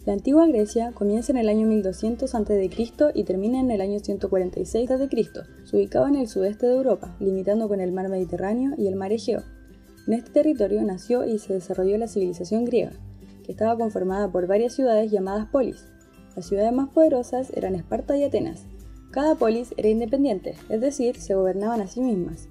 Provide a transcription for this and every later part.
La antigua Grecia comienza en el año 1200 a.C. y termina en el año 146 a.C., se ubicaba en el sudeste de Europa, limitando con el mar Mediterráneo y el mar Egeo. En este territorio nació y se desarrolló la civilización griega, que estaba conformada por varias ciudades llamadas polis. Las ciudades más poderosas eran Esparta y Atenas. Cada polis era independiente, es decir, se gobernaban a sí mismas.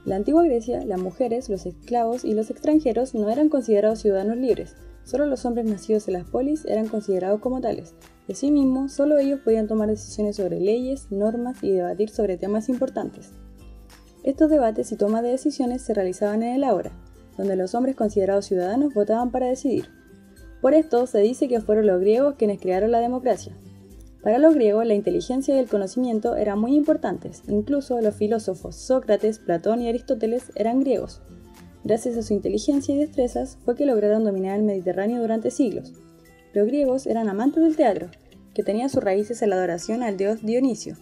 En la antigua Grecia, las mujeres, los esclavos y los extranjeros no eran considerados ciudadanos libres. Solo los hombres nacidos en las polis eran considerados como tales. Y asimismo, solo ellos podían tomar decisiones sobre leyes, normas y debatir sobre temas importantes. Estos debates y tomas de decisiones se realizaban en el Ágora, donde los hombres considerados ciudadanos votaban para decidir. Por esto se dice que fueron los griegos quienes crearon la democracia. Para los griegos, la inteligencia y el conocimiento eran muy importantes. Incluso los filósofos Sócrates, Platón y Aristóteles eran griegos. Gracias a su inteligencia y destrezas fue que lograron dominar el Mediterráneo durante siglos. Los griegos eran amantes del teatro, que tenía sus raíces en la adoración al dios Dionisio,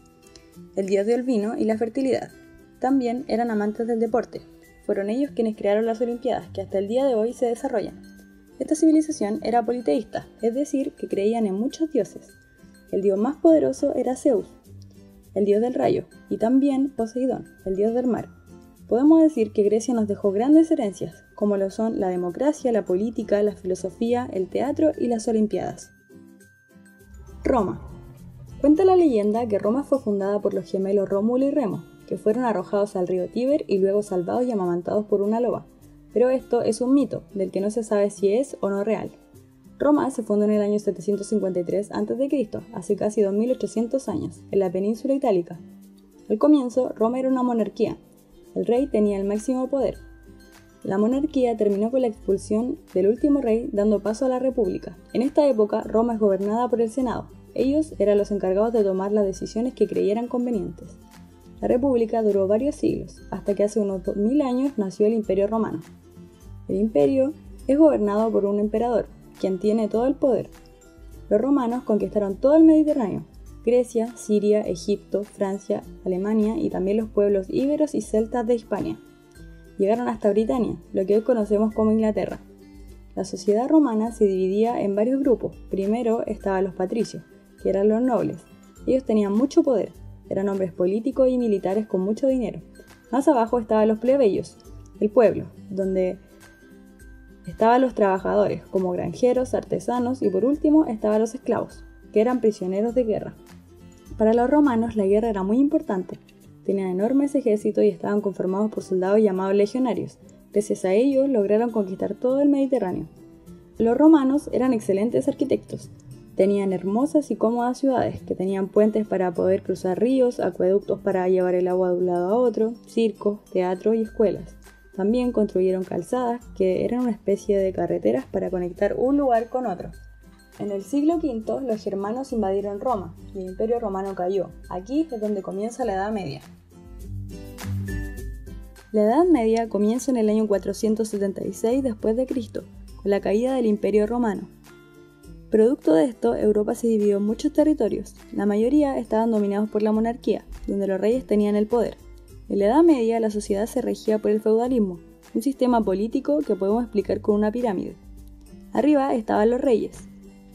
el dios del vino y la fertilidad. También eran amantes del deporte. Fueron ellos quienes crearon las Olimpiadas, que hasta el día de hoy se desarrollan. Esta civilización era politeísta, es decir, que creían en muchos dioses. El dios más poderoso era Zeus, el dios del rayo, y también Poseidón, el dios del mar. Podemos decir que Grecia nos dejó grandes herencias, como lo son la democracia, la política, la filosofía, el teatro y las Olimpiadas. Roma. Cuenta la leyenda que Roma fue fundada por los gemelos Rómulo y Remo, que fueron arrojados al río Tíber y luego salvados y amamantados por una loba. Pero esto es un mito, del que no se sabe si es o no real. Roma se fundó en el año 753 a.C., hace casi 2800 años, en la península itálica. Al comienzo, Roma era una monarquía. El rey tenía el máximo poder. La monarquía terminó con la expulsión del último rey, dando paso a la república. En esta época, Roma es gobernada por el Senado. Ellos eran los encargados de tomar las decisiones que creyeran convenientes. La república duró varios siglos, hasta que hace unos 2000 años nació el Imperio Romano. El imperio es gobernado por un emperador, quien tiene todo el poder. Los romanos conquistaron todo el Mediterráneo: Grecia, Siria, Egipto, Francia, Alemania y también los pueblos íberos y celtas de Hispania. Llegaron hasta Britania, lo que hoy conocemos como Inglaterra. La sociedad romana se dividía en varios grupos. Primero estaban los patricios, que eran los nobles. Ellos tenían mucho poder, eran hombres políticos y militares con mucho dinero. Más abajo estaban los plebeyos, el pueblo, donde estaban los trabajadores, como granjeros, artesanos y por último estaban los esclavos, que eran prisioneros de guerra. Para los romanos la guerra era muy importante. Tenían enormes ejércitos y estaban conformados por soldados llamados legionarios. Gracias a ellos lograron conquistar todo el Mediterráneo. Los romanos eran excelentes arquitectos. Tenían hermosas y cómodas ciudades, que tenían puentes para poder cruzar ríos, acueductos para llevar el agua de un lado a otro, circos, teatros y escuelas. También construyeron calzadas, que eran una especie de carreteras para conectar un lugar con otro. En el siglo V, los germanos invadieron Roma y el Imperio Romano cayó. Aquí es donde comienza la Edad Media. La Edad Media comienza en el año 476 después de Cristo, con la caída del Imperio Romano. Producto de esto, Europa se dividió en muchos territorios. La mayoría estaban dominados por la monarquía, donde los reyes tenían el poder. En la Edad Media, la sociedad se regía por el feudalismo, un sistema político que podemos explicar con una pirámide. Arriba estaban los reyes.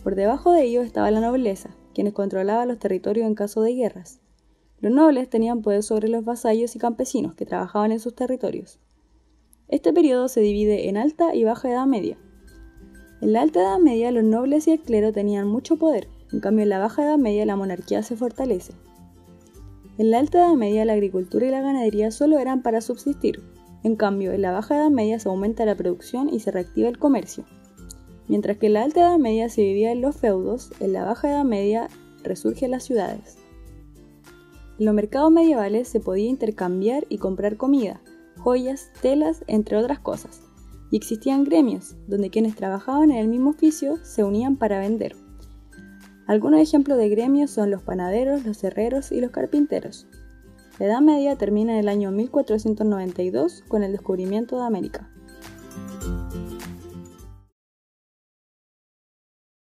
Por debajo de ellos estaba la nobleza, quienes controlaban los territorios en caso de guerras. Los nobles tenían poder sobre los vasallos y campesinos que trabajaban en sus territorios. Este periodo se divide en Alta y Baja Edad Media. En la Alta Edad Media los nobles y el clero tenían mucho poder, en cambio en la Baja Edad Media la monarquía se fortalece. En la Alta Edad Media la agricultura y la ganadería solo eran para subsistir, en cambio en la Baja Edad Media se aumenta la producción y se reactiva el comercio. Mientras que en la Alta Edad Media se vivía en los feudos, en la Baja Edad Media resurgen las ciudades. En los mercados medievales se podía intercambiar y comprar comida, joyas, telas, entre otras cosas. Y existían gremios, donde quienes trabajaban en el mismo oficio se unían para vender. Algunos ejemplos de gremios son los panaderos, los herreros y los carpinteros. La Edad Media termina en el año 1492 con el descubrimiento de América.